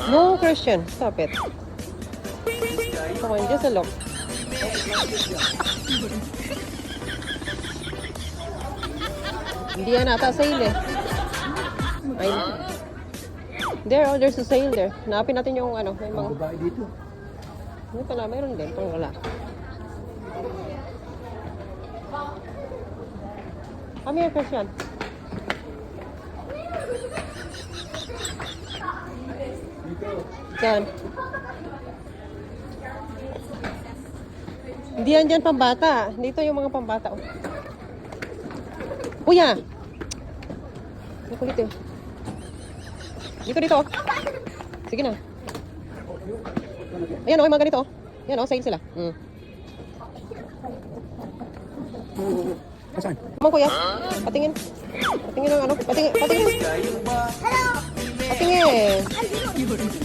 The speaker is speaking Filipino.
No, Christian. Stop it. Come on, just a look. Hindi yan ata sale eh. Ay. There, oh, there's a sale there. Hanapin natin yung ano, may mga... Babae dito. Ano pala, mayroon din. Pang wala. Come here, Christian. Diyan. Hindi yan dyan pambata. Dito yung mga pambata. Oh. Kuya! Ano kulit eh? Dito. Sige na. Ayan o, yung mga ganito. Ayan o, sale sila. Saan? Come on, kuya. Patingin. Patingin ng ano. Patingin. Patingin. Patingin.